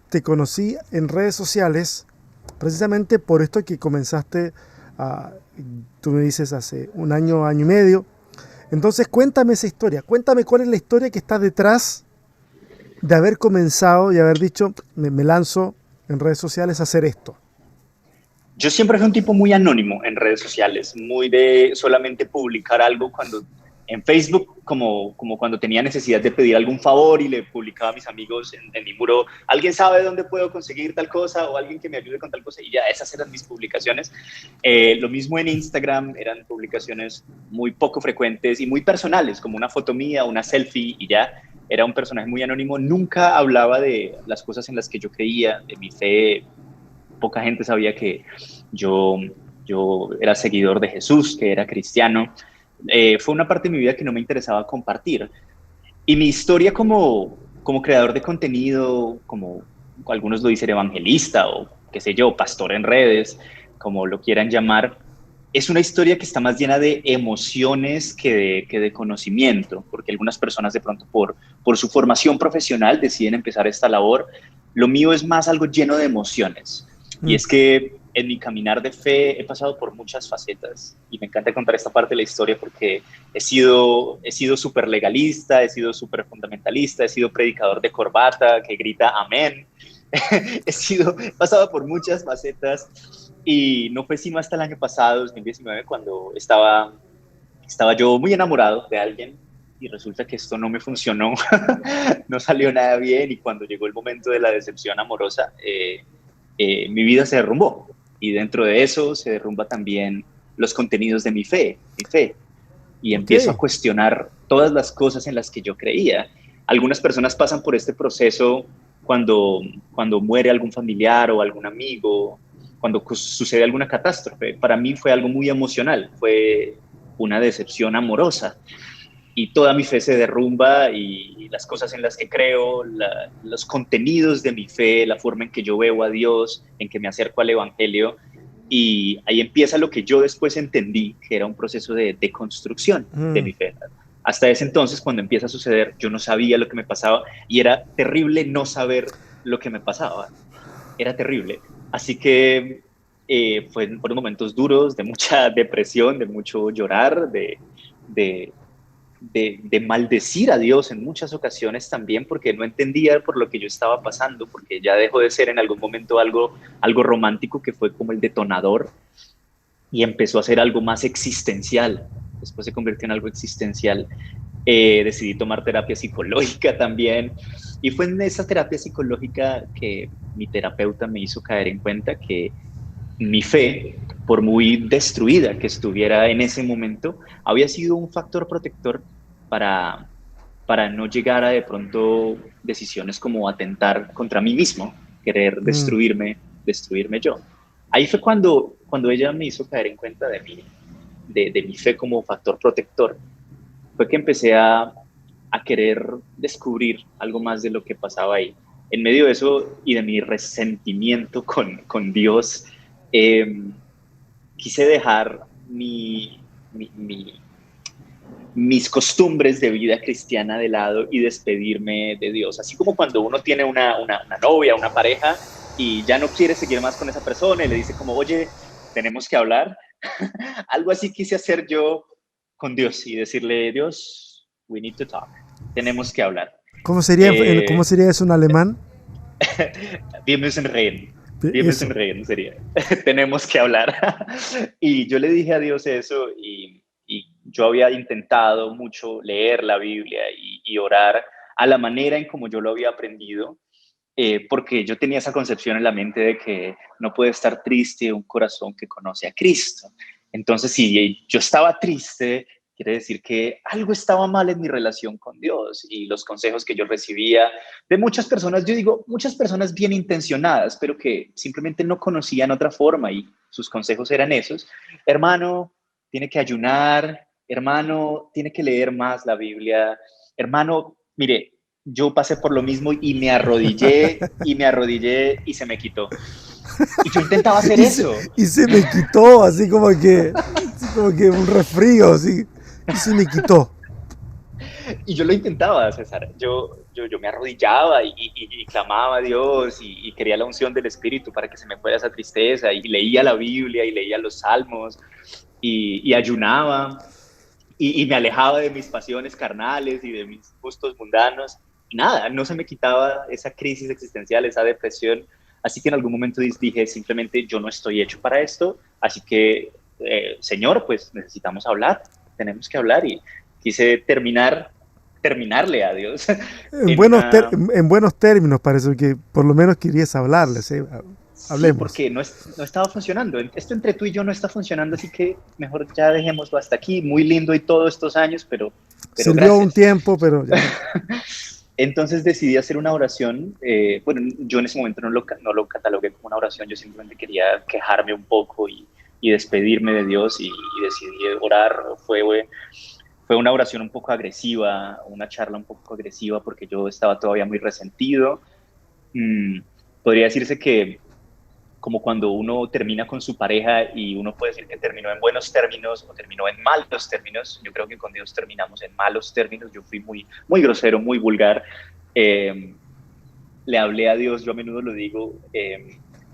te conocí en redes sociales precisamente por esto que comenzaste, a, tú me dices, hace un año, año y medio. Entonces cuéntame esa historia, cuéntame cuál es la historia que está detrás de haber comenzado y haber dicho, me lanzo en redes sociales a hacer esto. Yo siempre fui un tipo muy anónimo en redes sociales, muy de solamente publicar algo cuando en Facebook, como cuando tenía necesidad de pedir algún favor y le publicaba a mis amigos en mi muro, alguien sabe dónde puedo conseguir tal cosa o alguien que me ayude con tal cosa y ya, esas eran mis publicaciones. Lo mismo en Instagram, eran publicaciones muy poco frecuentes y muy personales, como una foto mía, una selfie y ya. Era un personaje muy anónimo, nunca hablaba de las cosas en las que yo creía, de mi fe. Poca gente sabía que yo, yo era seguidor de Jesús, que era cristiano. Fue una parte de mi vida que no me interesaba compartir. Y mi historia como creador de contenido, como algunos lo dicen evangelista o qué sé yo, pastor en redes, como lo quieran llamar, es una historia que está más llena de emociones que de conocimiento, porque algunas personas de pronto por su formación profesional deciden empezar esta labor. Lo mío es más algo lleno de emociones. Y Mm. es que en mi caminar de fe he pasado por muchas facetas y me encanta contar esta parte de la historia porque he sido súper legalista, he sido súper fundamentalista, he sido predicador de corbata que grita amén. He pasado por muchas facetas y no fue sino hasta el año pasado, 2019, cuando estaba yo muy enamorado de alguien y resulta que esto no me funcionó, no salió nada bien y cuando llegó el momento de la decepción amorosa, mi vida se derrumbó y dentro de eso se derrumba también los contenidos de mi fe y Ok. empiezo a cuestionar todas las cosas en las que yo creía. Algunas personas pasan por este proceso cuando muere algún familiar o algún amigo, cuando sucede alguna catástrofe. Para mí fue algo muy emocional, fue una decepción amorosa y toda mi fe se derrumba y las cosas en las que creo, los contenidos de mi fe, la forma en que yo veo a Dios, en que me acerco al Evangelio, y ahí empieza lo que yo después entendí, que era un proceso de deconstrucción de Mm. mi fe. Hasta ese entonces, cuando empieza a suceder, yo no sabía lo que me pasaba y era terrible no saber lo que me pasaba. Era terrible. Así que fueron momentos duros, de mucha depresión, de mucho llorar, de, de maldecir a Dios en muchas ocasiones también porque no entendía por lo que yo estaba pasando, porque ya dejó de ser en algún momento algo romántico que fue como el detonador y empezó a ser algo más existencial. Después se convirtió en algo existencial. Decidí tomar terapia psicológica también y fue en esa terapia psicológica que mi terapeuta me hizo caer en cuenta que mi fe, por muy destruida que estuviera en ese momento, había sido un factor protector para, para no llegar a de pronto decisiones como atentar contra mí mismo, querer Mm. destruirme yo. Ahí fue cuando ella me hizo caer en cuenta de mi fe como factor protector. Fue que empecé a querer descubrir algo más de lo que pasaba ahí. En medio de eso y de mi resentimiento con Dios, eh, quise dejar mis costumbres de vida cristiana de lado y despedirme de Dios. Así como cuando uno tiene una novia, una pareja, y ya no quiere seguir más con esa persona y le dice como, oye, tenemos que hablar. Algo así quise hacer yo con Dios y decirle, Dios, we need to talk. Tenemos que hablar. Cómo Eh, sería eso en alemán? Wir müssen reden. Wir müssen Eso. reden sería. Tenemos que hablar. Y yo le dije a Dios eso y yo había intentado mucho leer la Biblia y orar a la manera en como yo lo había aprendido, porque yo tenía esa concepción en la mente de que no puede estar triste un corazón que conoce a Cristo. Entonces, si yo estaba triste, quiere decir que algo estaba mal en mi relación con Dios y los consejos que yo recibía de muchas personas, yo digo, muchas personas bien intencionadas, pero que simplemente no conocían otra forma y sus consejos eran esos. Hermano, tiene que ayunar, hermano, tiene que leer más la Biblia, hermano, mire, yo pasé por lo mismo y me arrodillé y se me quitó. Y yo intentaba hacer y, se, eso. y se me quitó, así como que un resfrío, así. Y se me quitó. Y yo lo intentaba, César. Yo me arrodillaba y clamaba a Dios y quería la unción del Espíritu para que se me fuera esa tristeza. Y leía la Biblia y leía los salmos y ayunaba y me alejaba de mis pasiones carnales y de mis gustos mundanos. Y nada, no se me quitaba esa crisis existencial, esa depresión. Así que en algún momento dije simplemente, yo no estoy hecho para esto. Así que, Señor, pues necesitamos hablar, tenemos que hablar. Y quise terminarle a Dios en una... En buenos términos, parece que por lo menos querías hablarles, ¿eh? Sí, Hablemos. porque no estaba funcionando. Esto entre tú y yo no está funcionando, así que mejor ya dejémoslo hasta aquí. Muy lindo y todos estos años, pero Sirvió un gracias. tiempo, pero ya. Entonces decidí hacer una oración. Bueno, yo en ese momento no lo catalogué como una oración, yo simplemente quería quejarme un poco y despedirme de Dios y decidí orar. Fue una oración un poco agresiva, una charla un poco agresiva porque yo estaba todavía muy resentido. Mm, Podría decirse que como cuando uno termina con su pareja y uno puede decir que terminó en buenos términos o terminó en malos términos. Yo creo que con Dios terminamos en malos términos. Yo fui muy grosero, muy vulgar. Eh, Le hablé a Dios, yo a menudo lo digo,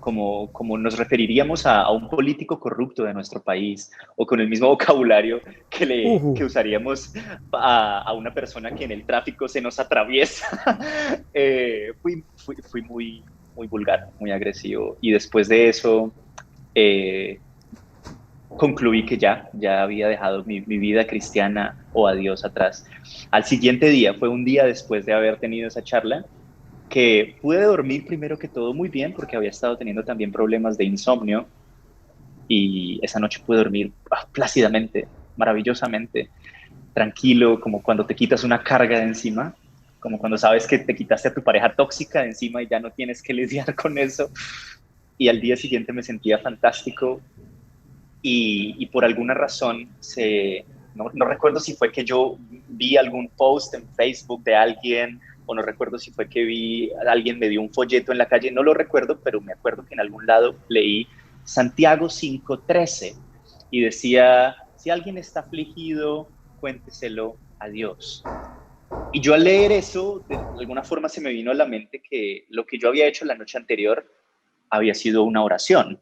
como nos referiríamos a un político corrupto de nuestro país o con el mismo vocabulario Uh, que usaríamos a una persona que en el tráfico se nos atraviesa. Fui muy vulgar, muy agresivo y después de eso eh, concluí que ya había dejado mi vida cristiana o a Dios atrás. Al siguiente día, fue un día después de haber tenido esa charla, que pude dormir primero que todo muy bien porque había estado teniendo también problemas de insomnio y esa noche pude dormir plácidamente, maravillosamente, tranquilo, como cuando te quitas una carga de encima, como cuando sabes que te quitaste a tu pareja tóxica de encima y ya no tienes que lidiar con eso. Y al día siguiente me sentía fantástico y por alguna razón no recuerdo si fue que yo vi algún post en Facebook de alguien o no recuerdo si fue que alguien me dio un folleto en la calle, no lo recuerdo, pero me acuerdo que en algún lado leí Santiago 5:13 y decía, si alguien está afligido, cuénteselo a Dios. Y yo al leer eso, de alguna forma se me vino a la mente que lo que yo había hecho la noche anterior había sido una oración.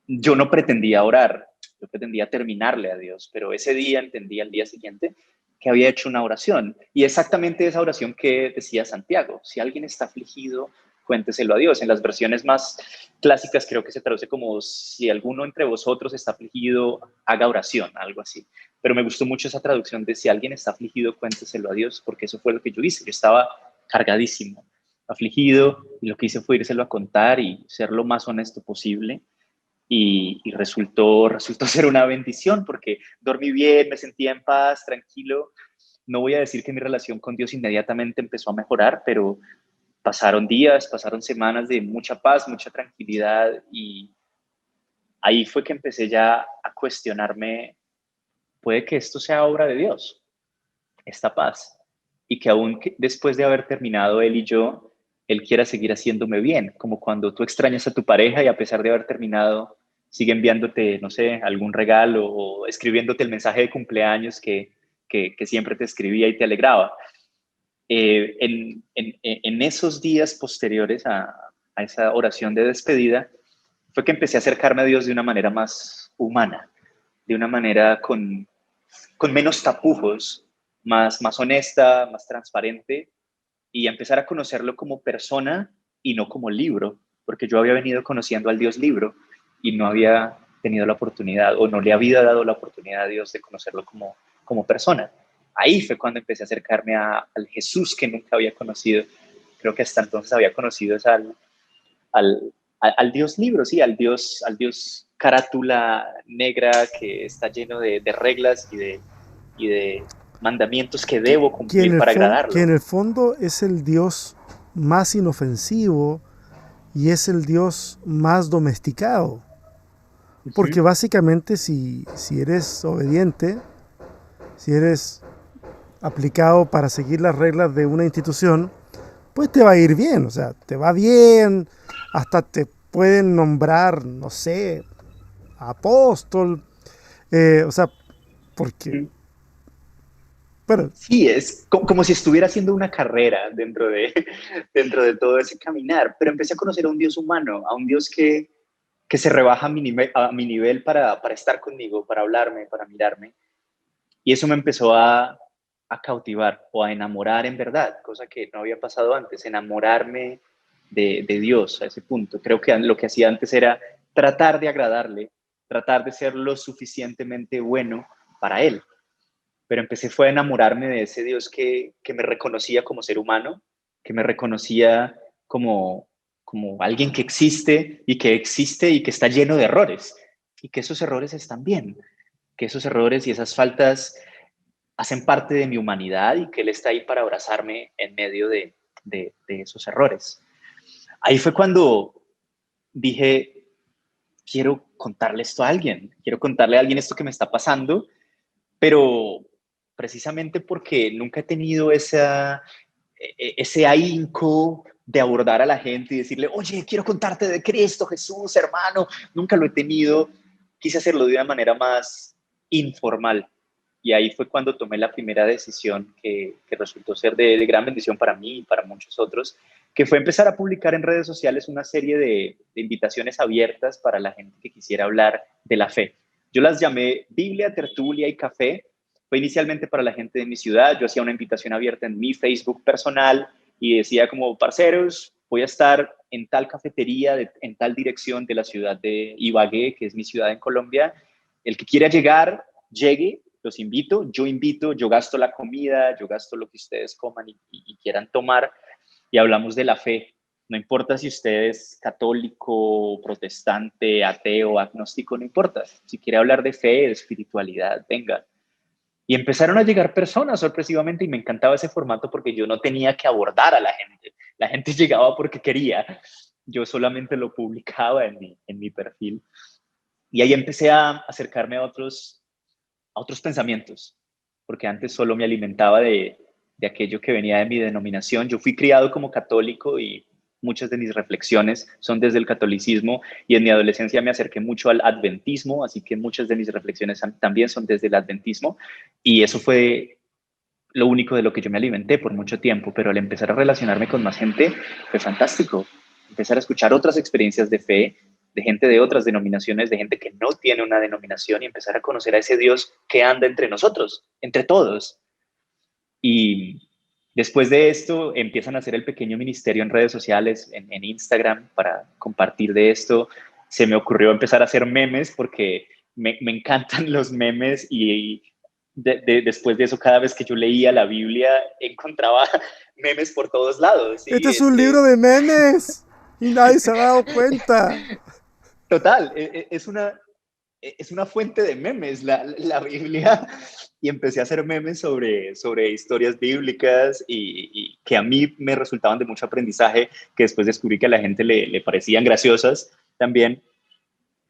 Yo no pretendía orar, yo pretendía terminarle a Dios, pero ese día entendí al día siguiente que había hecho una oración y exactamente esa oración que decía Santiago, si alguien está afligido, cuénteselo a Dios. En las versiones más clásicas creo que se traduce como si alguno entre vosotros está afligido, haga oración, algo así. Pero me gustó mucho esa traducción de si alguien está afligido, cuénteselo a Dios, porque eso fue lo que yo hice. Yo estaba cargadísimo, afligido, y lo que hice fue írselo a contar y ser lo más honesto posible y resultó ser una bendición porque dormí bien, me sentía en paz, tranquilo. No voy a decir que mi relación con Dios inmediatamente empezó a mejorar, pero pasaron días, pasaron semanas de mucha paz, mucha tranquilidad y ahí fue que empecé ya a cuestionarme, puede que esto sea obra de Dios, esta paz, y que aún después de haber terminado él y yo, él quiera seguir haciéndome bien, como cuando tú extrañas a tu pareja y a pesar de haber terminado, sigue enviándote, no sé, algún regalo o escribiéndote el mensaje de cumpleaños que siempre te escribía y te alegraba. En esos días posteriores a esa oración de despedida, fue que empecé a acercarme a Dios de una manera más humana, de una manera con menos tapujos, más honesta, más transparente y a empezar a conocerlo como persona y no como libro, porque yo había venido conociendo al Dios libro y no había tenido la oportunidad o no le había dado la oportunidad a Dios de conocerlo como persona. Ahí fue cuando empecé a acercarme al Jesús que nunca había conocido. Creo que hasta entonces había conocido al, al Dios libro, sí, al Dios carátula negra que está lleno de reglas y de mandamientos que debo cumplir para que en agradarlo. el fondo es el Dios más inofensivo y es el Dios más domesticado. Uh Porque -huh. básicamente si eres obediente, si eres aplicado para seguir las reglas de una institución, pues te va a ir bien, o sea, te va bien, hasta te pueden nombrar, no sé, apóstol, o sea, porque, Bueno, Sí, es como si estuviera haciendo una carrera dentro de todo ese caminar, pero empecé a conocer a un Dios humano, a un Dios que se rebaja a mi nivel para estar conmigo, para hablarme, para mirarme. Y eso me empezó a cautivar o a enamorar en verdad, cosa que no había pasado antes, enamorarme de Dios a ese punto. Creo que lo que hacía antes era tratar de agradarle, tratar de ser lo suficientemente bueno para Él. Pero empecé fue a enamorarme de ese Dios que me reconocía como ser humano, que me reconocía como, como alguien que existe y que está lleno de errores, y que esos errores están bien, que esos errores y esas faltas hacen parte de mi humanidad y que Él está ahí para abrazarme en medio de esos errores. Ahí fue cuando dije, quiero contarle esto a alguien, quiero contarle a alguien esto que me está pasando, pero precisamente porque nunca he tenido ese ahínco de abordar a la gente y decirle, oye, quiero contarte de Cristo, Jesús, hermano, nunca lo he tenido, quise hacerlo de una manera más informal. Y ahí fue cuando tomé la primera decisión que resultó ser de gran bendición para mí y para muchos otros, que fue empezar a publicar en redes sociales una serie de invitaciones abiertas para la gente que quisiera hablar de la fe. Yo las llamé Biblia, Tertulia y Café. Fue inicialmente para la gente de mi ciudad. Yo hacía una invitación abierta en mi Facebook personal y decía como, parceros, voy a estar en tal cafetería, en tal dirección de la ciudad de Ibagué, que es mi ciudad en Colombia. El que quiera llegar, llegue, los invito, yo gasto la comida, yo gasto lo que ustedes coman y quieran tomar y hablamos de la fe. No importa si usted es católico, protestante, ateo, agnóstico, no importa. Si quiere hablar de fe, de espiritualidad, venga. Y empezaron a llegar personas sorpresivamente y me encantaba ese formato porque yo no tenía que abordar a la gente. La gente llegaba porque quería. Yo solamente lo publicaba en mi perfil. Y ahí empecé a acercarme a otros pensamientos, porque antes solo me alimentaba de aquello que venía de mi denominación. Yo fui criado como católico y muchas de mis reflexiones son desde el catolicismo y en mi adolescencia me acerqué mucho al adventismo, así que muchas de mis reflexiones también son desde el adventismo y eso fue lo único de lo que yo me alimenté por mucho tiempo, pero al empezar a relacionarme con más gente fue fantástico. Empezar a escuchar otras experiencias de fe, de gente de otras denominaciones, de gente que no tiene una denominación y empezar a conocer a ese Dios que anda entre nosotros, entre todos. Y después de esto empiezan a hacer el pequeño ministerio en redes sociales, en Instagram, para compartir de esto. Se me ocurrió empezar a hacer memes porque me encantan los memes y después de eso, cada vez que yo leía la Biblia, encontraba memes por todos lados. este ¿Sí? es un libro de memes y nadie se ha dado cuenta. Total, es una fuente de memes la Biblia y empecé a hacer memes sobre historias bíblicas y que a mí me resultaban de mucho aprendizaje, que después descubrí que a la gente le parecían graciosas también.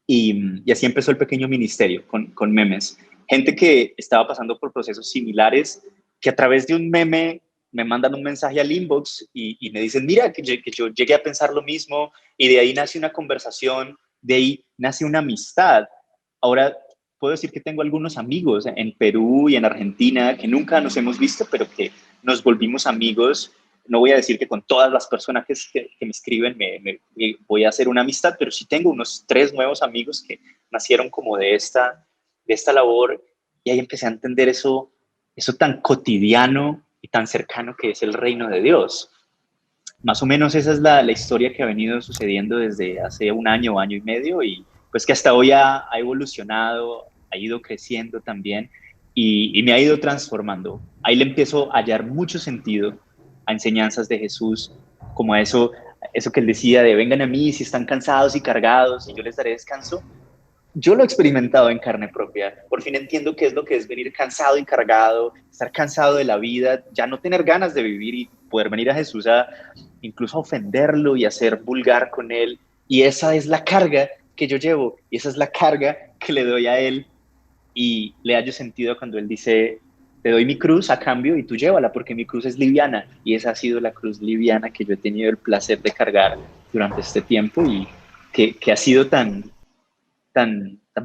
Y así empezó el pequeño ministerio con memes. Gente que estaba pasando por procesos similares, que a través de un meme me mandan un mensaje al inbox y me dicen, mira, que yo llegué a pensar lo mismo y de ahí nace una conversación, de ahí nace una amistad. Ahora puedo decir que tengo algunos amigos en Perú y en Argentina que nunca nos hemos visto, pero que nos volvimos amigos. No voy a decir que con todas las personas que me escriben me voy a hacer una amistad, pero sí tengo unos 3 nuevos amigos que nacieron como de esta labor y ahí empecé a entender eso tan cotidiano y tan cercano que es el reino de Dios. Más o menos esa es la historia que ha venido sucediendo desde hace un año y medio y pues que hasta hoy ha evolucionado, ha ido creciendo también y me ha ido transformando. Ahí le empiezo a hallar mucho sentido a enseñanzas de Jesús, como a eso que él decía de vengan a mí si están cansados y cargados y yo les daré descanso. Yo lo he experimentado en carne propia. Por fin entiendo qué es lo que es venir cansado y cargado, estar cansado de la vida, ya no tener ganas de vivir y poder venir a Jesús a incluso a ofenderlo y a ser vulgar con él. Y esa es la carga que yo llevo y esa es la carga que le doy a él y le hallo sentido cuando él dice, te doy mi cruz a cambio y tú llévala porque mi cruz es liviana y esa ha sido la cruz liviana que yo he tenido el placer de cargar durante este tiempo y que ha sido tan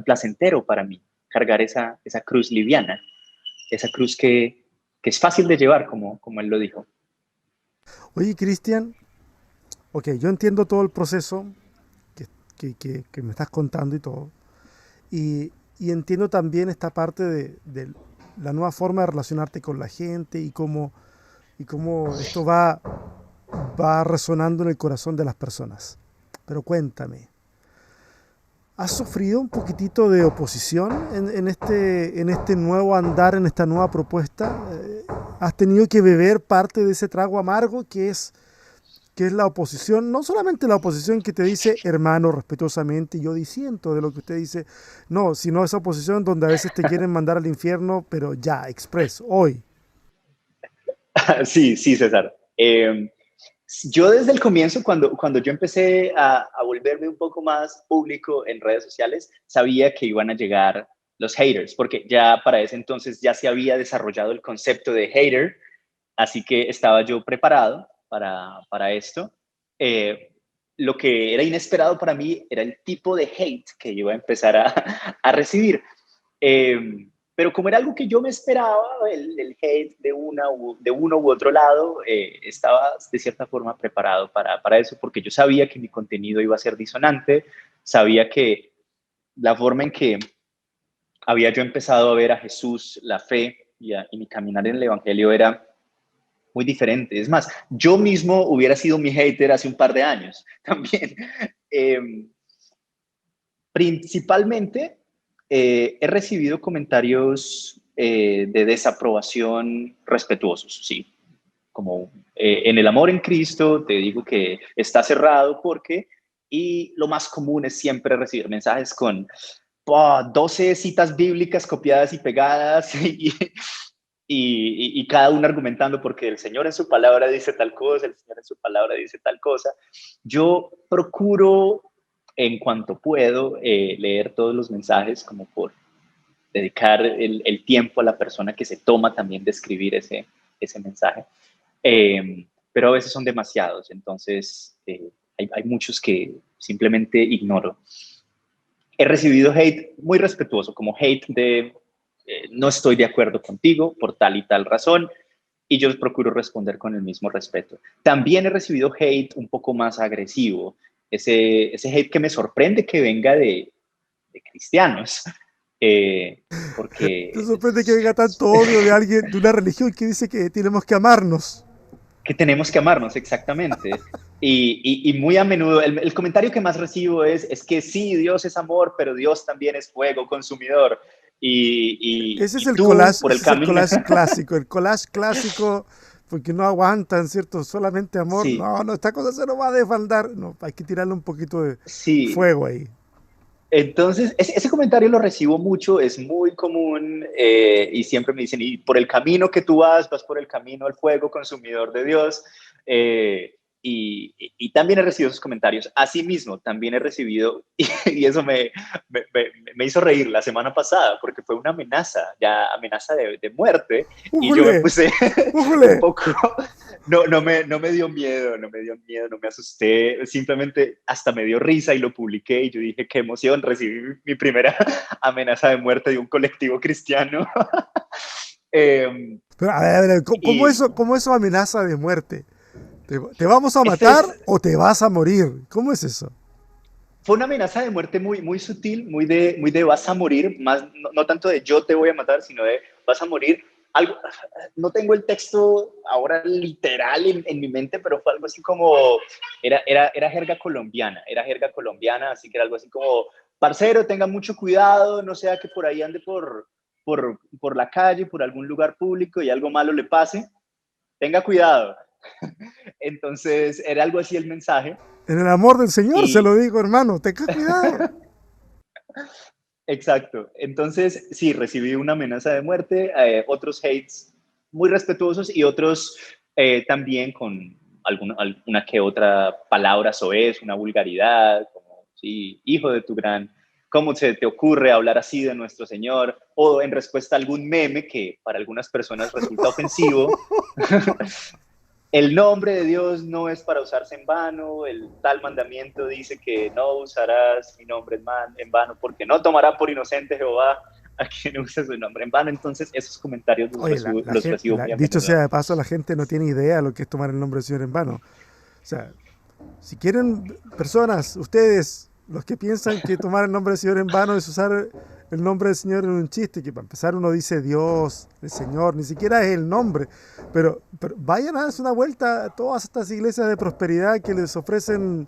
placentero para mí cargar esa cruz liviana, esa cruz que es fácil de llevar, como él lo dijo. Oye, Cristian, ok, yo entiendo todo el proceso que, que me estás contando y todo. Y entiendo también esta parte de la nueva forma de relacionarte con la gente y cómo esto va resonando en el corazón de las personas. Pero cuéntame, ¿has sufrido un poquitito de oposición en este nuevo andar, en esta nueva propuesta? ¿Has tenido que beber parte de ese trago amargo que es la oposición? No solamente la oposición que te dice hermano respetuosamente, yo disiento de lo que usted dice, no, sino esa oposición donde a veces te quieren mandar al infierno, pero ya, express, hoy. Sí, sí, César. Yo desde el comienzo, cuando yo empecé a volverme un poco más público en redes sociales, sabía que iban a llegar los haters, porque ya para ese entonces ya se había desarrollado el concepto de hater, así que estaba yo preparado para esto. Eh, lo que era inesperado para mí era el tipo de hate que iba a empezar a recibir. Pero como era algo que yo me esperaba, el hate de uno u otro lado, estaba de cierta forma preparado para eso, porque yo sabía que mi contenido iba a ser disonante, sabía que la forma en que había yo empezado a ver a Jesús, la fe y mi caminar en el Evangelio era muy diferente. Es más, yo mismo hubiera sido mi hater hace un par de años también. Eh, Principalmente he recibido comentarios de desaprobación respetuosos, sí. Como en el amor en Cristo, te digo que está cerrado porque, y lo más común es siempre recibir mensajes con 12 citas bíblicas copiadas y pegadas y cada uno argumentando porque el Señor en su palabra dice tal cosa, el Señor en su palabra dice tal cosa. Yo procuro, en cuanto puedo, leer todos los mensajes como por dedicar el tiempo a la persona que se toma también de escribir ese mensaje. Pero a veces son demasiados, entonces hay muchos que simplemente ignoro. He recibido hate muy respetuoso, como hate de no estoy de acuerdo contigo por tal y tal razón, y yo procuro responder con el mismo respeto. También he recibido hate un poco más agresivo, ese hate que me sorprende que venga de cristianos, ¿Te porque sorprende que venga tanto odio de alguien, de una religión que dice que tenemos que amarnos? que tenemos que amarnos exactamente. Y muy a menudo el comentario que más recibo es que sí, Dios es amor, pero Dios también es fuego consumidor. Y tú, por el Ese es camino, el collage clásico, porque no aguantan, ¿cierto? Solamente amor, sí, no, no, esta cosa se nos va a desfaldar, no, hay que tirarle un poquito de sí. fuego ahí. Entonces, ese comentario lo recibo mucho, es muy común y siempre me dicen, y por el camino que tú vas por el camino al fuego consumidor de Dios. Y también he recibido esos comentarios. Asimismo, también he recibido, y eso me hizo reír la semana pasada, porque fue una amenaza, ya amenaza de muerte, y yo me ¡Ujule! puse un ¡Ujule! poco, no me dio miedo, no me asusté, simplemente hasta me dio risa y lo publiqué y yo dije, qué emoción, recibí mi primera amenaza de muerte de un colectivo cristiano. eh, Pero, a ver, y cómo eso amenaza de muerte? ¿Te vamos a este matar es, o te vas a morir? ¿Cómo es eso? fue una amenaza de muerte muy sutil, muy de vas a morir, más, no tanto de yo te voy a matar, sino de vas a morir. Algo, no tengo el texto ahora literal en mi mente, pero fue algo así como, era jerga colombiana, así que era algo así como, parcero, tenga mucho cuidado, no sea que por ahí ande por la calle, por algún lugar público y algo malo le pase, tenga cuidado. Entonces era algo así el mensaje. En el amor del Señor se lo Y digo, hermano, ten cuidado. exacto. Entonces, sí, recibí una amenaza de muerte, otros hates muy respetuosos y otros también con alguna que otra palabra soez, una vulgaridad, como, sí, hijo de tu gran, ¿cómo se te ocurre hablar así de nuestro Señor? O en respuesta a algún meme que para algunas personas resulta ofensivo. El nombre de Dios no es para usarse en vano, el tal mandamiento dice que no usarás mi nombre en vano porque no tomará por inocente Jehová. a quien use su nombre en vano. Entonces esos comentarios Oye, los recibo muy a dicho menudo. sea de paso, la gente no tiene idea de lo que es tomar el nombre del Señor en vano. O sea, si quieren, personas, ustedes, los que piensan que tomar el nombre del Señor en vano es usar el nombre del Señor en un chiste, que para empezar uno dice Dios, el Señor, ni siquiera es el nombre, pero vayan a darse una vuelta a todas estas iglesias de prosperidad que les ofrecen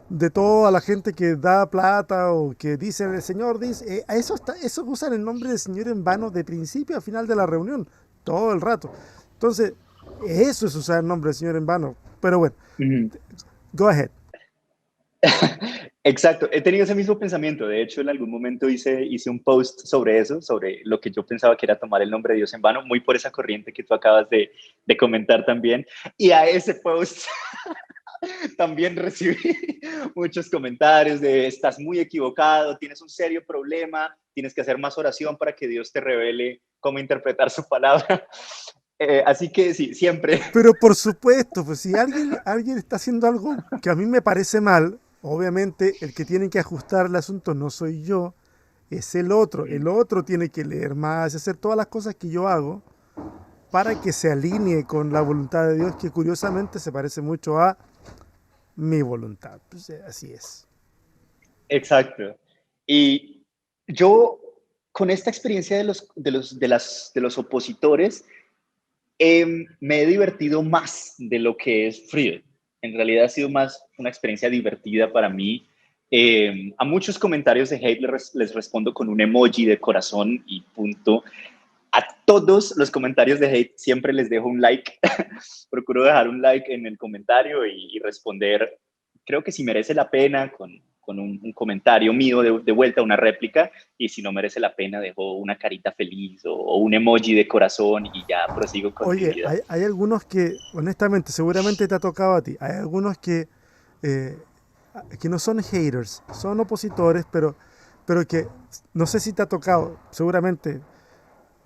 de todo a la gente que da plata o que dicen el Señor dice, eso usan el nombre del Señor en vano de principio a final de la reunión, todo el rato. Entonces, eso es usar el nombre del Señor en vano. Pero bueno, Ujú. go ahead. Exacto, he tenido ese mismo pensamiento. De hecho, en algún momento hice un post sobre eso, sobre lo que yo pensaba que era tomar el nombre de Dios en vano, muy por esa corriente que tú acabas de comentar también. Y a ese post también recibí muchos comentarios de estás muy equivocado, tienes un serio problema, tienes que hacer más oración para que Dios te revele cómo interpretar su palabra. Así que sí, siempre. Pero por supuesto, pues si alguien está haciendo algo que a mí me parece mal, obviamente el que tiene que ajustar el asunto no soy yo, es el otro. El otro tiene que leer más, hacer todas las cosas que yo hago para que se alinee con la voluntad de Dios, que curiosamente se parece mucho a mi voluntad. Pues, así es. Exacto. Y yo, con esta experiencia de los opositores, me he divertido más de lo que es Friel. En realidad ha sido más una experiencia divertida para mí. A muchos comentarios de hate les respondo con un emoji de corazón y punto. A todos los comentarios de hate siempre les dejo un like. Procuro dejar un like en el comentario y responder, creo que si merece la pena, con un comentario mío de vuelta, una réplica, y si no merece la pena, dejo una carita feliz o un emoji de corazón y ya prosigo con mi Oye, vida. hay algunos que, honestamente, seguramente te ha tocado a ti. Hay algunos eh, que no son haters, son opositores, pero que no sé si te ha tocado, seguramente,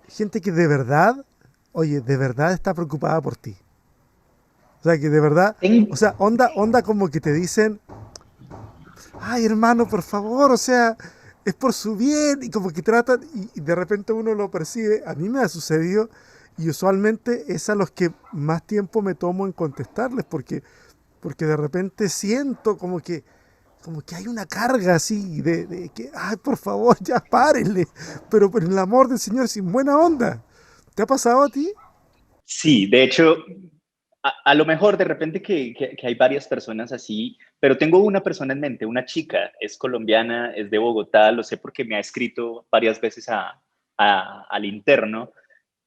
gente que de verdad, oye, de verdad está preocupada por ti. O sea, que de verdad, o sea, onda como que te dicen, ay hermano, por favor, o sea, es por su bien, y como que tratan, y de repente uno lo percibe, a mí me ha sucedido, y usualmente es a los que más tiempo me tomo en contestarles, porque de repente siento como que hay una carga así de que, ay, por favor, ya párenle, pero por el amor del Señor, sin buena onda. ¿Te ha pasado a ti? Sí, de hecho, a lo mejor de repente que hay varias personas así, pero tengo una persona en mente, una chica, es colombiana, es de Bogotá, lo sé porque me ha escrito varias veces al interno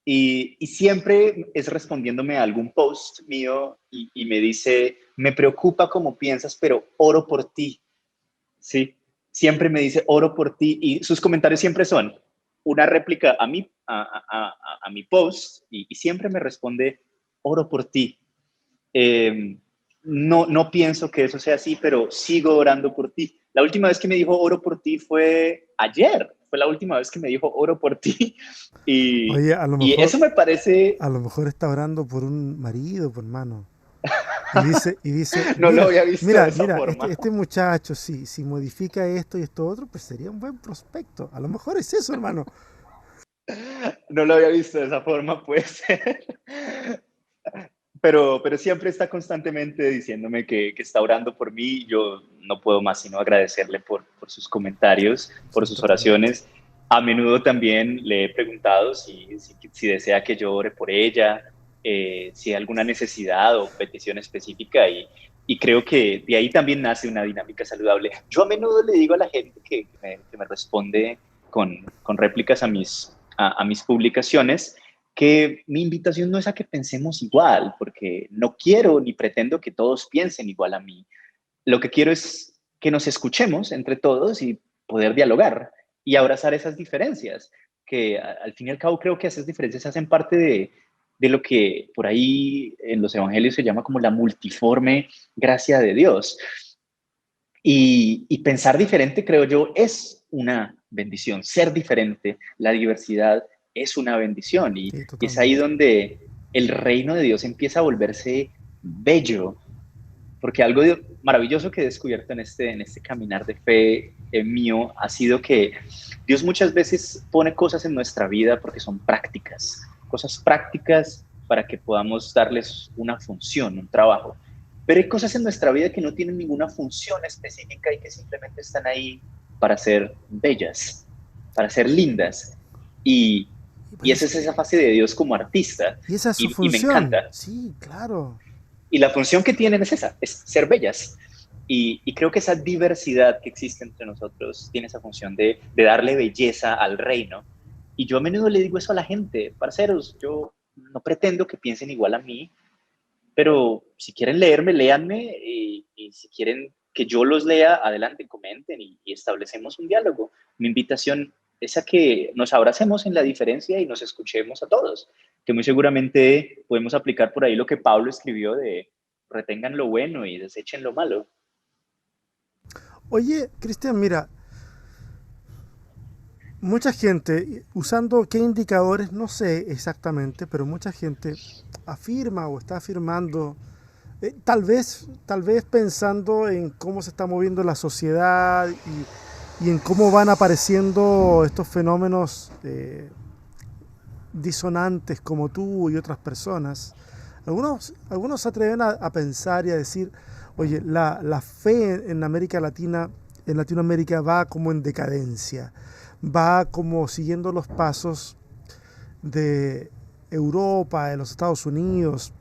y siempre es respondiéndome a algún post mío y me dice, me preocupa cómo piensas, pero oro por ti, ¿sí? Siempre me dice, oro por ti y sus comentarios siempre son una réplica a mi post y siempre me responde, oro por ti. Eh, no pienso que eso sea así, pero sigo orando por ti. La última vez que me dijo oro por ti fue ayer, fue la última vez que me dijo oro por ti. Oye, Y eso me parece, a lo mejor está orando por un marido, por hermano. Y dice, no lo había visto de esa mira, forma. este muchacho, si modifica esto y esto otro, pues sería un buen prospecto. A lo mejor es eso, hermano. No lo había visto de esa forma, puede ser. Pero siempre está constantemente diciéndome que está orando por mí. Yo no puedo más sino agradecerle por sus comentarios, por Sí, sus totalmente. oraciones. A menudo también le he preguntado si desea que yo ore por ella, si hay alguna necesidad o petición específica y creo que de ahí también nace una dinámica saludable. Yo a menudo le digo a la gente que me responde con réplicas a mis publicaciones que mi invitación no es a que pensemos igual, porque no quiero ni pretendo que todos piensen igual a mí. Lo que quiero es que nos escuchemos entre todos y poder dialogar y abrazar esas diferencias, que al fin y al cabo creo que esas diferencias hacen parte de lo que por ahí en los evangelios se llama como la multiforme gracia de Dios. Y pensar diferente, creo yo, es una bendición. Ser diferente, la diversidad es una bendición. Sí, Y es ahí totalmente. donde el reino de Dios empieza a volverse bello, porque algo maravilloso que he descubierto en este caminar de fe mío ha sido que Dios muchas veces pone cosas en nuestra vida porque son prácticas, cosas prácticas para que podamos darles una función, un trabajo. Pero hay cosas en nuestra vida que no tienen ninguna función específica y que simplemente están ahí para ser bellas, para ser lindas. Y, Y, y pues, esa es esa fase de Dios como artista. y esa es su Y me función. encanta. Sí, claro. Y la función que tienen es esa, es ser bellas. Y creo que esa diversidad que existe entre nosotros tiene esa función de darle belleza al reino. Y yo a menudo le digo eso a la gente, parceros, yo no pretendo que piensen igual a mí, pero si quieren leerme, léanme, y si quieren que yo los lea, adelante, comenten y establecemos un diálogo. Mi invitación es a que nos abracemos en la diferencia y nos escuchemos a todos, que muy seguramente podemos aplicar por ahí lo que Pablo escribió de retengan lo bueno y desechen lo malo. Oye, Cristian, mira, mucha gente, usando qué indicadores, no sé exactamente, pero mucha gente afirma o está afirmando, tal vez pensando en cómo se está moviendo la sociedad y en cómo van apareciendo estos fenómenos disonantes como tú y otras personas. Algunos se atreven a pensar y a decir, oye, la fe en América Latina, en Latinoamérica va como en decadencia, va como siguiendo los pasos de Europa, de los Estados Unidos.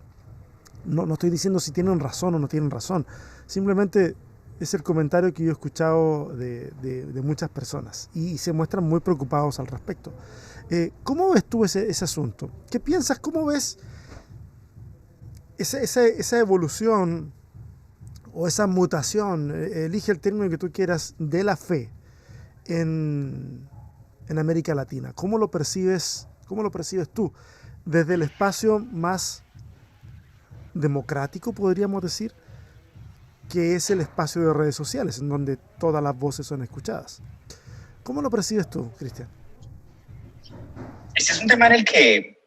No estoy diciendo si tienen razón o no tienen razón, simplemente es el comentario que yo he escuchado de muchas personas y se muestran muy preocupados al respecto. ¿Cómo ves tú ese asunto? ¿Qué piensas? ¿Cómo ves esa evolución o esa mutación, elige el término que tú quieras, de la fe en, en América Latina? ¿Cómo lo percibes tú? Desde el espacio más democrático, podríamos decir, que es el espacio de redes sociales, en donde todas las voces son escuchadas. ¿Cómo lo percibes tú, Cristian? Este es un tema en el que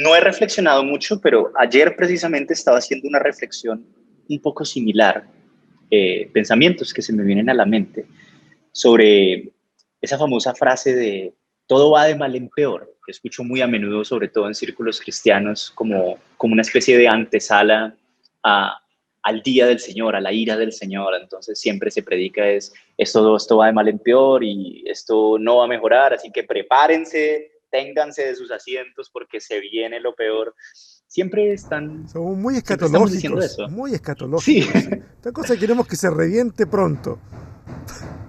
no he reflexionado mucho, pero ayer precisamente estaba haciendo una reflexión un poco similar, pensamientos que se me vienen a la mente sobre esa famosa frase de todo va de mal en peor, que escucho muy a menudo, sobre todo en círculos cristianos, como una especie de antesala a, al día del Señor, a la ira del Señor. Entonces siempre se predica esto va de mal en peor y esto no va a mejorar, así que prepárense, ténganse de sus asientos porque se viene lo peor. Siempre están, Somos muy siempre estamos diciendo escatológicos, eso. muy Sí, escatológicos. ¿Sí? Esta cosa queremos que se reviente pronto.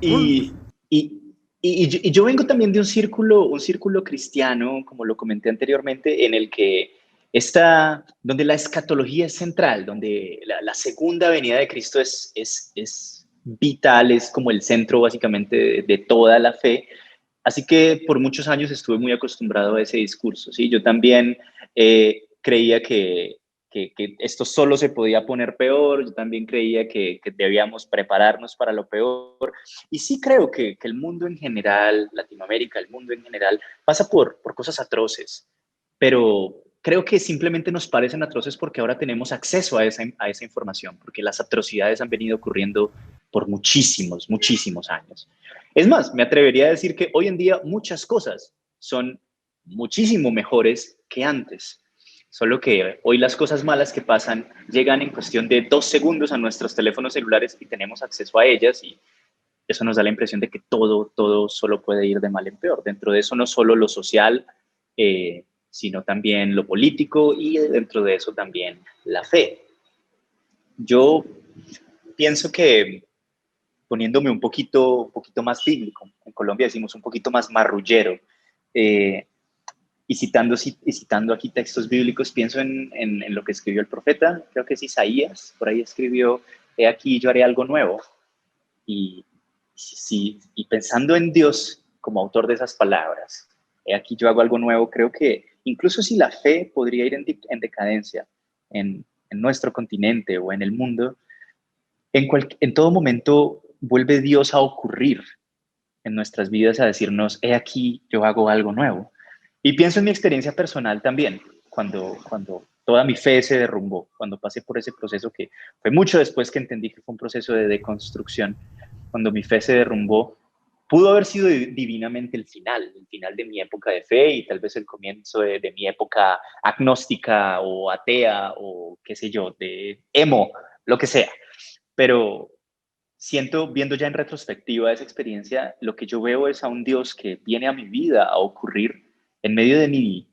y, y, y yo vengo también de un círculo cristiano, como lo comenté anteriormente, en el que donde la escatología es central, donde la segunda venida de Cristo es vital, es como el centro básicamente de toda la fe. Así que por muchos años estuve muy acostumbrado a ese discurso, ¿sí? Yo también creía que esto solo se podía poner peor, yo también creía que debíamos prepararnos para lo peor, y sí creo que el mundo en general, Latinoamérica, el mundo en general, pasa por cosas atroces, pero creo que simplemente nos parecen atroces porque ahora tenemos acceso a esa información, porque las atrocidades han venido ocurriendo por muchísimos, muchísimos años. Es más, me atrevería a decir que hoy en día muchas cosas son muchísimo mejores que antes. Solo que hoy las cosas malas que pasan llegan en cuestión de 2 segundos a nuestros teléfonos celulares y tenemos acceso a ellas, y eso nos da la impresión de que todo solo puede ir de mal en peor. Dentro de eso no solo lo social, sino también lo político, y dentro de eso también la fe. Yo pienso que poniéndome un poquito más bíblico, en Colombia decimos un poquito más marrullero, eh, y citando aquí textos bíblicos, pienso en lo que escribió el profeta, creo que es Isaías, por ahí escribió, he aquí yo haré algo nuevo. Y, y pensando en Dios como autor de esas palabras, he aquí yo hago algo nuevo, creo que incluso si la fe podría ir en decadencia en nuestro continente o en el mundo, en todo momento vuelve Dios a ocurrir en nuestras vidas, a decirnos, he aquí yo hago algo nuevo. Y pienso en mi experiencia personal también, cuando toda mi fe se derrumbó cuando pasé por ese proceso que fue mucho después que entendí que fue un proceso de deconstrucción. Cuando mi fe se derrumbó, pudo haber sido divinamente el final de mi época de fe y tal vez el comienzo de mi época agnóstica o atea o qué sé yo, de emo, lo que sea. Pero siento, viendo ya en retrospectiva esa experiencia, lo que yo veo es a un Dios que viene a mi vida a ocurrir en medio de mi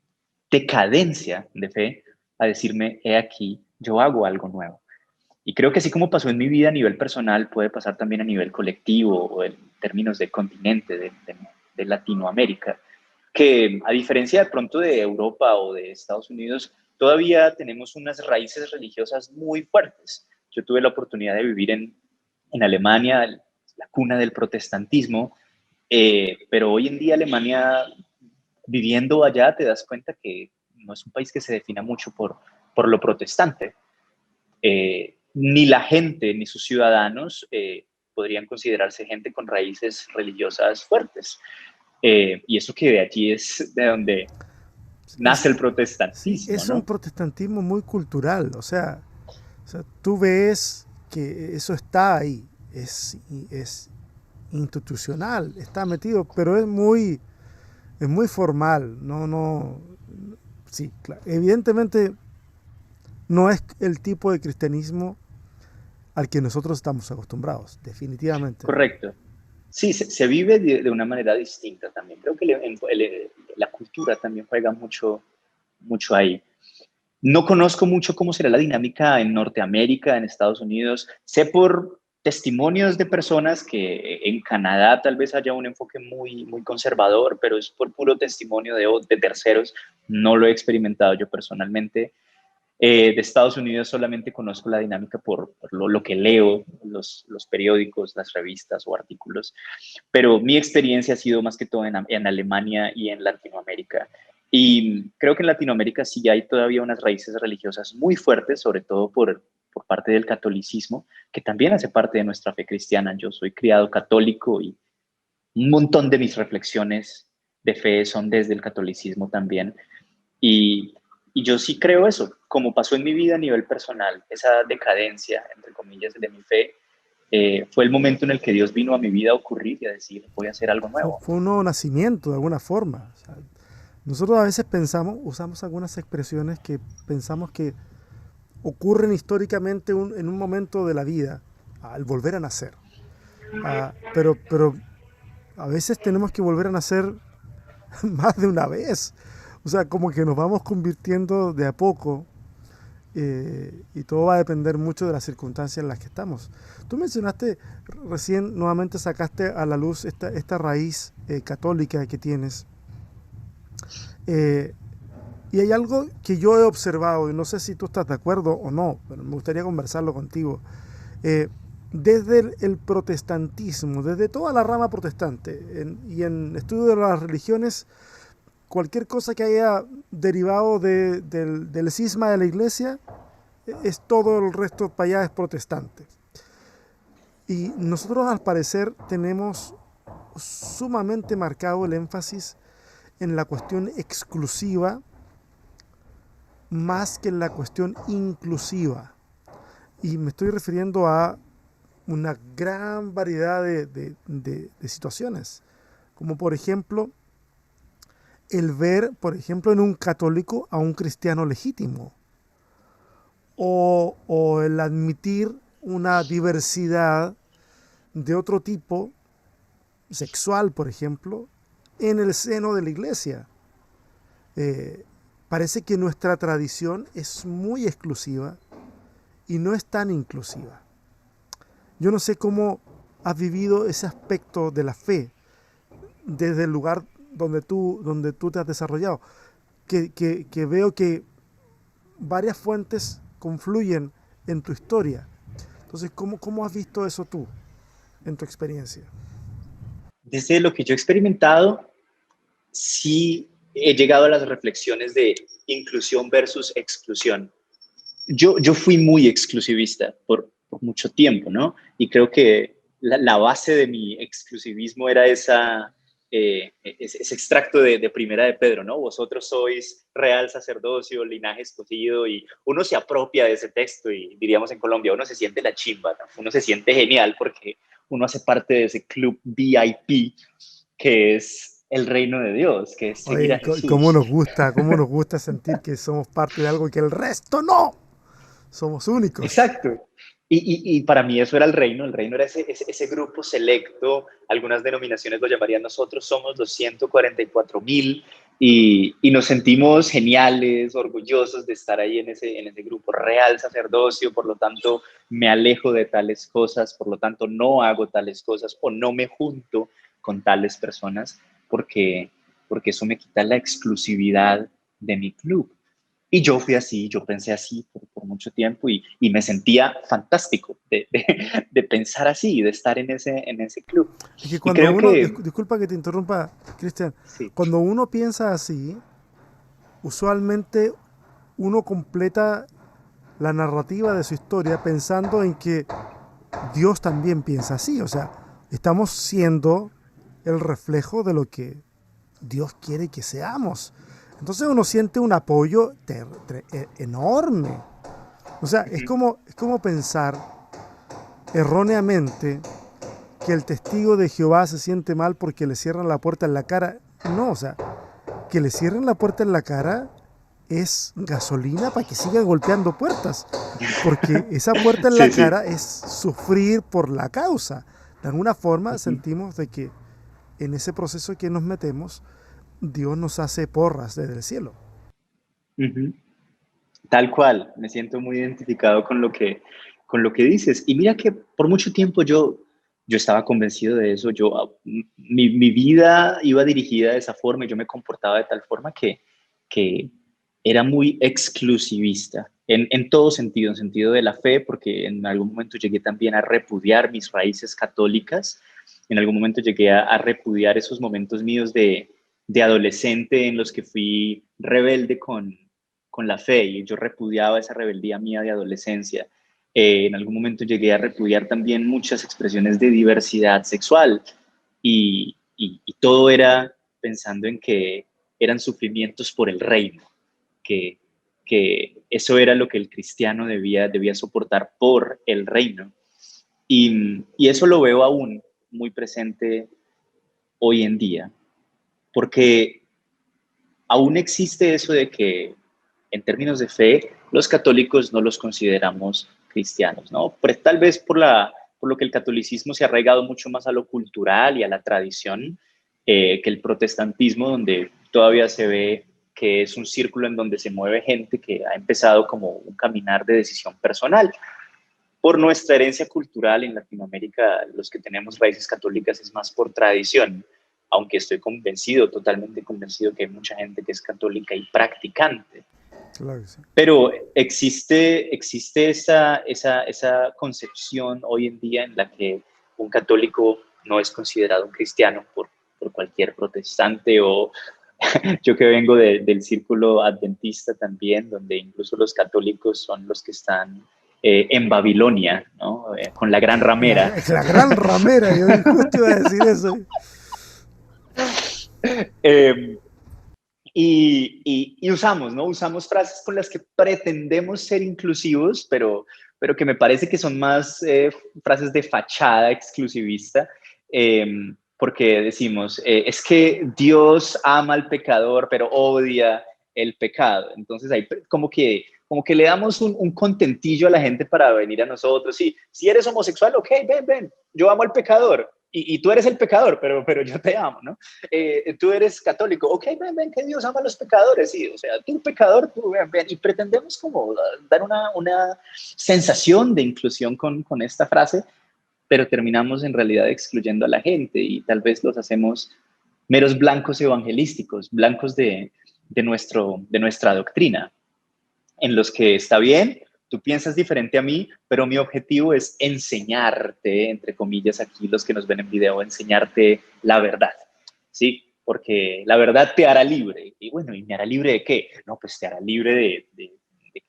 decadencia de fe, a decirme, he aquí, yo hago algo nuevo. Y creo que así como pasó en mi vida a nivel personal, puede pasar también a nivel colectivo o en términos de continente, de Latinoamérica, que a diferencia de pronto de Europa o de Estados Unidos, todavía tenemos unas raíces religiosas muy fuertes. Yo tuve la oportunidad de vivir en Alemania, la cuna del protestantismo, pero hoy en día Alemania, viviendo allá, te das cuenta que no es un país que se defina mucho por lo protestante. Ni la gente ni sus ciudadanos podrían considerarse gente con raíces religiosas fuertes. Y eso que de allí es de donde nace el Sí, protestantismo, es un ¿no? protestantismo muy cultural, o sea, tú ves que eso está ahí, es institucional, está metido, pero es muy formal, sí, claro. Evidentemente no es el tipo de cristianismo al que nosotros estamos acostumbrados, definitivamente. Correcto. Sí, se vive de una manera distinta también. Creo que la cultura también juega mucho, mucho ahí. No conozco mucho cómo será la dinámica en Norteamérica, en Estados Unidos. Sé por testimonios de personas que en Canadá tal vez haya un enfoque muy, muy conservador, pero es por puro testimonio de terceros. No lo he experimentado yo personalmente. De Estados Unidos solamente conozco la dinámica por lo que leo, los periódicos, las revistas o artículos, pero mi experiencia ha sido más que todo en Alemania y en Latinoamérica. Y creo que en Latinoamérica sí hay todavía unas raíces religiosas muy fuertes, sobre todo por parte del catolicismo, que también hace parte de nuestra fe cristiana. Yo soy criado católico y un montón de mis reflexiones de fe son desde el catolicismo también. Y, y yo sí creo eso, como pasó en mi vida a nivel personal, esa decadencia, entre comillas, de mi fe, fue el momento en el que Dios vino a mi vida a ocurrir y a decir, voy a hacer algo nuevo. Fue un nuevo nacimiento de alguna forma. O sea, nosotros a veces pensamos, usamos algunas expresiones que pensamos que ocurren históricamente en un momento de la vida, al volver a nacer. Pero a veces tenemos que volver a nacer más de una vez. O sea, como que nos vamos convirtiendo de a poco y todo va a depender mucho de las circunstancias en las que estamos. Tú mencionaste, recién nuevamente sacaste a la luz esta raíz católica que tienes. Eh, y hay algo que yo he observado, y no sé si tú estás de acuerdo o no, pero me gustaría conversarlo contigo. Eh, Desde el protestantismo, desde toda la rama protestante y en estudio de las religiones, cualquier cosa que haya derivado del cisma de la iglesia, es todo el resto para allá es protestante. Y nosotros al parecer tenemos sumamente marcado el énfasis en la cuestión exclusiva más que en la cuestión inclusiva. Y me estoy refiriendo a una gran variedad de situaciones, como por ejemplo el ver, por ejemplo, en un católico a un cristiano legítimo, o el admitir una diversidad de otro tipo, sexual, por ejemplo, en el seno de la iglesia. Eh, Parece que nuestra tradición es muy exclusiva y no es tan inclusiva. Yo no sé cómo has vivido ese aspecto de la fe desde el lugar donde tú te has desarrollado, que veo que varias fuentes confluyen en tu historia. Entonces, ¿cómo has visto eso tú en tu experiencia? Desde lo que yo he experimentado, sí he llegado a las reflexiones de inclusión versus exclusión. Yo fui muy exclusivista por mucho tiempo, ¿no? Y creo que la base de mi exclusivismo era esa ese extracto de Primera de Pedro, ¿no? Vosotros sois real sacerdocio, linaje escogido, y uno se apropia de ese texto y diríamos en Colombia, uno se siente la chimba, ¿no? Uno se siente genial porque uno hace parte de ese club VIP que es el reino de Dios, que es seguir a Oye, Jesús. cómo nos gusta sentir que somos parte de algo que el resto no. Somos únicos. Exacto. Y para mí eso era el reino era ese grupo selecto, algunas denominaciones lo llamarían nosotros, somos los 144,000 y nos sentimos geniales, orgullosos de estar ahí en ese grupo real sacerdocio, por lo tanto me alejo de tales cosas, por lo tanto no hago tales cosas o no me junto con tales personas porque eso me quita la exclusividad de mi club. Y yo fui así, yo pensé así por mucho tiempo y me sentía fantástico de pensar así, de estar en ese club. Es que Y cuando creo uno, que disculpa que te interrumpa, Cristian, sí. cuando uno piensa así, usualmente uno completa la narrativa de su historia pensando en que Dios también piensa así. O sea, estamos siendo el reflejo de lo que Dios quiere que seamos. Entonces uno siente un apoyo enorme. O sea, Ujú. es como pensar erróneamente que el testigo de Jehová se siente mal porque le cierran la puerta en la cara. No, o sea, que le cierren la puerta en la cara es gasolina para que siga golpeando puertas. Porque esa puerta en la Sí, sí. cara es sufrir por la causa. De alguna forma Ujú, sentimos de que en ese proceso que nos metemos, Dios nos hace porras desde el cielo. ujú. Tal cual, me siento muy identificado con lo que dices. Y mira que por mucho tiempo yo estaba convencido de eso. Mi vida iba dirigida de esa forma y yo me comportaba de tal forma que era muy exclusivista en todo sentido, en sentido de la fe, porque en algún momento llegué también a repudiar mis raíces católicas. En algún momento llegué a repudiar esos momentos míos de adolescente en los que fui rebelde con la fe y yo repudiaba esa rebeldía mía de adolescencia. En algún momento llegué a repudiar también muchas expresiones de diversidad sexual y todo era pensando en que eran sufrimientos por el reino, que, que eso era lo que el cristiano debía soportar por el reino. Y eso lo veo aún muy presente hoy en día, porque aún existe eso de que en términos de fe, los católicos no los consideramos cristianos, ¿no? Tal vez por lo que el catolicismo se ha arraigado mucho más a lo cultural y a la tradición que el protestantismo, donde todavía se ve que es un círculo en donde se mueve gente que ha empezado como un caminar de decisión personal. Por nuestra herencia cultural en Latinoamérica, los que tenemos raíces católicas es más por tradición, aunque estoy convencido, totalmente convencido que hay mucha gente que es católica y practicante. Claro que sí. Pero existe esa concepción hoy en día en la que un católico no es considerado un cristiano por cualquier protestante o yo que vengo del círculo adventista también, donde incluso los católicos son los que están en Babilonia, ¿no? Con la gran ramera. La gran ramera, yo justo iba a decir eso. eh, y usamos, ¿no? Usamos frases con las que pretendemos ser inclusivos, pero que me parece que son más frases de fachada exclusivista, porque decimos, es que Dios ama al pecador, pero odia el pecado. Entonces ahí como que le damos un contentillo a la gente para venir a nosotros. Sí, si eres homosexual, ok, ven, yo amo al pecador. Y tú eres el pecador, pero yo te amo, ¿no? Tú eres católico, ok, ven, que Dios ama a los pecadores, sí, o sea, tú pecador, tú ven, y pretendemos como dar una sensación de inclusión con esta frase, pero terminamos en realidad excluyendo a la gente y tal vez los hacemos meros blancos evangelísticos, blancos de nuestra doctrina en los que está bien, tú piensas diferente a mí, pero mi objetivo es enseñarte, entre comillas, aquí los que nos ven en video, enseñarte la verdad, ¿sí? Porque la verdad te hará libre. Y bueno, ¿y me hará libre de qué? No, pues te hará libre de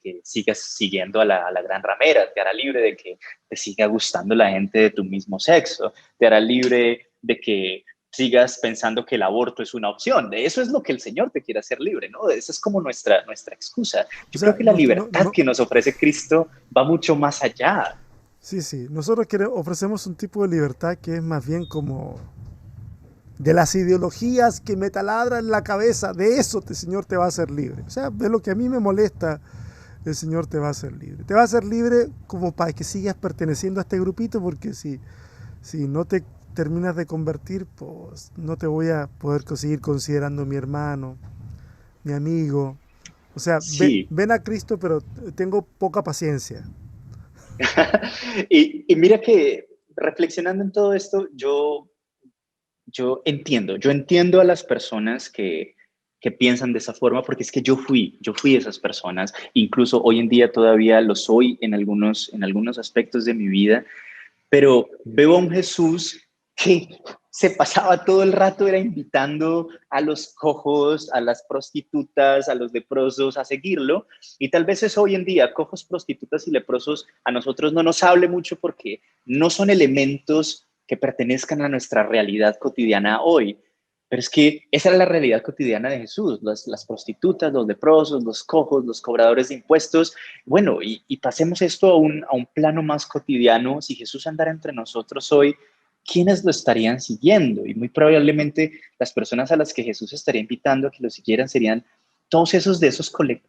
que sigas siguiendo a la gran ramera, te hará libre de que te siga gustando la gente de tu mismo sexo, te hará libre de que sigas pensando que el aborto es una opción. De eso es lo que el Señor te quiere hacer libre, ¿no? Esa es como nuestra excusa. O Yo creo sea, que la libertad que nos ofrece Cristo va mucho más allá. sí, sí, nosotros ofrecemos un tipo de libertad que es más bien como de las ideologías que me taladran la cabeza, de eso el Señor te va a hacer libre. O sea, de lo que a mí me molesta, el Señor te va a hacer libre. Te va a hacer libre como para que sigas perteneciendo a este grupito, porque si no te terminas de convertir, pues no te voy a poder seguir considerando mi hermano, mi amigo. O sea, Sí. ven a Cristo, pero tengo poca paciencia. Y mira que reflexionando en todo esto, yo entiendo a las personas que piensan de esa forma, porque es que yo fui esas personas, incluso hoy en día todavía lo soy en algunos aspectos de mi vida, pero veo a un Jesús que se pasaba todo el rato, era invitando a los cojos, a las prostitutas, a los leprosos a seguirlo, y tal vez eso hoy en día, cojos, prostitutas y leprosos, a nosotros no nos hable mucho porque no son elementos que pertenezcan a nuestra realidad cotidiana hoy. Pero es que esa era la realidad cotidiana de Jesús, las prostitutas, los leprosos, los cojos, los cobradores de impuestos. Bueno, y pasemos esto a un plano más cotidiano. Si Jesús andara entre nosotros hoy, ¿quiénes lo estarían siguiendo? Y muy probablemente las personas a las que Jesús estaría invitando a que lo siguieran serían todos esos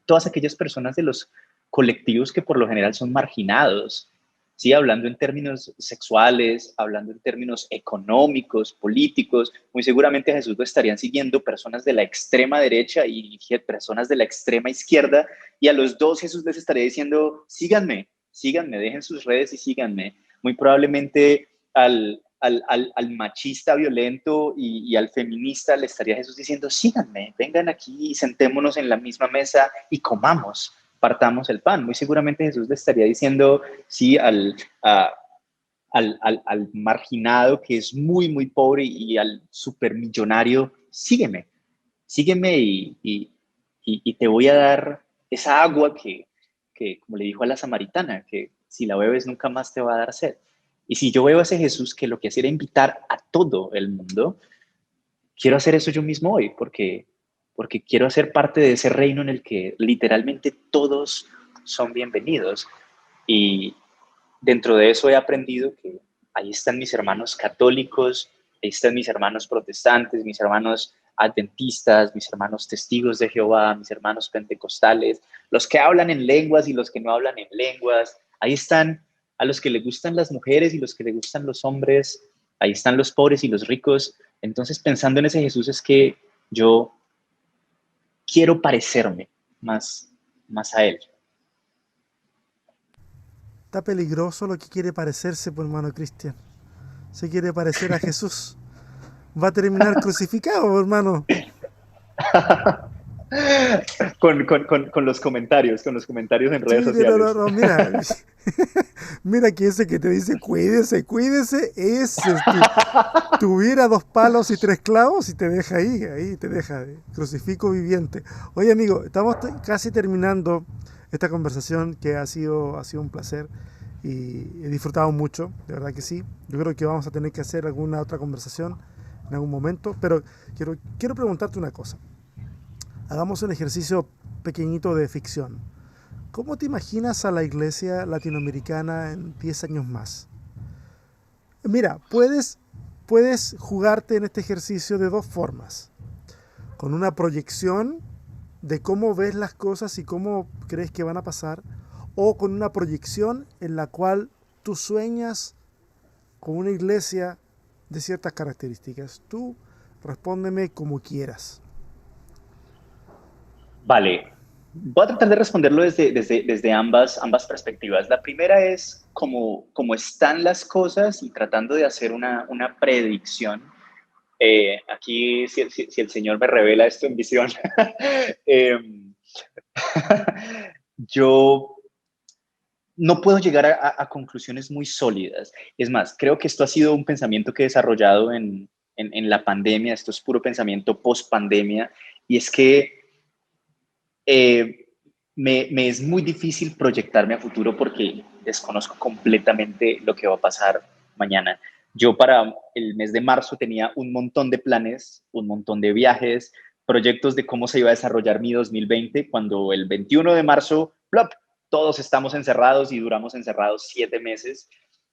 todas aquellas personas de los colectivos que por lo general son marginados, ¿sí? Hablando en términos sexuales, hablando en términos económicos, políticos, muy seguramente a Jesús lo estarían siguiendo personas de la extrema derecha y personas de la extrema izquierda, y a los dos Jesús les estaría diciendo, síganme, síganme, dejen sus redes y síganme. Muy probablemente al machista violento y al feminista le estaría Jesús diciendo, síganme, vengan aquí y sentémonos en la misma mesa y comamos, partamos el pan. Muy seguramente Jesús le estaría diciendo, sí, al marginado que es muy, muy pobre y al supermillonario, sígueme, sígueme y te voy a dar esa agua que, como le dijo a la samaritana, que si la bebes nunca más te va a dar sed. Y si yo veo a ese Jesús que lo que hacía era invitar a todo el mundo, quiero hacer eso yo mismo hoy, porque quiero hacer parte de ese reino en el que literalmente todos son bienvenidos. Y dentro de eso he aprendido que ahí están mis hermanos católicos, ahí están mis hermanos protestantes, mis hermanos adventistas, mis hermanos testigos de Jehová, mis hermanos pentecostales, los que hablan en lenguas y los que no hablan en lenguas. Ahí están a los que les gustan las mujeres y los que les gustan los hombres. Ahí están los pobres y los ricos. Entonces, pensando en ese Jesús es que yo quiero parecerme más a Él. Está peligroso lo que quiere parecerse, por hermano Cristian. Se quiere parecer a Jesús. Va a terminar crucificado, hermano. Con los comentarios en Sí, redes no, no, sociales. no, mira. Mira que ese que te dice cuídese, cuídese, ese tuviera dos palos y tres clavos y te deja ahí te deja crucifijo viviente. Oye amigo, estamos casi terminando esta conversación que ha sido un placer y he disfrutado mucho, de verdad que sí. Yo creo que vamos a tener que hacer alguna otra conversación en algún momento, pero quiero preguntarte una cosa. Hagamos un ejercicio pequeñito de ficción. ¿Cómo te imaginas a la iglesia latinoamericana en 10 años más? Mira, puedes jugarte en este ejercicio de dos formas. Con una proyección de cómo ves las cosas y cómo crees que van a pasar, o con una proyección en la cual tú sueñas con una iglesia de ciertas características. Tú respóndeme como quieras. Vale, voy a tratar de responderlo desde ambas perspectivas. La primera es cómo están las cosas y tratando de hacer una predicción. Aquí, si el Señor me revela esto en visión, eh, yo no puedo llegar a conclusiones muy sólidas. Es más, creo que esto ha sido un pensamiento que he desarrollado en la pandemia, esto es puro pensamiento post pandemia, y es que eh, me es muy difícil proyectarme a futuro porque desconozco completamente lo que va a pasar mañana. Yo para el mes de marzo tenía un montón de planes, un montón de viajes, proyectos de cómo se iba a desarrollar mi 2020, cuando el 21 de marzo, ¡plop!, todos estamos encerrados y duramos encerrados 7 meses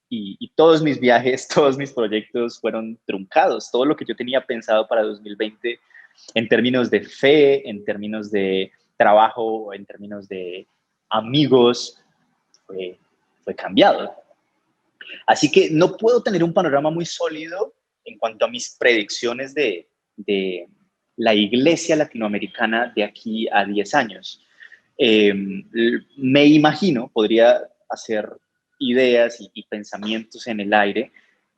y todos mis viajes, todos mis proyectos fueron truncados. Todo lo que yo tenía pensado para 2020 en términos de fe, en términos de trabajo, en términos de amigos, fue cambiado. Así que no puedo tener un panorama muy sólido en cuanto a mis predicciones de la iglesia latinoamericana de aquí a 10 años. Me imagino, podría hacer ideas y pensamientos en el aire,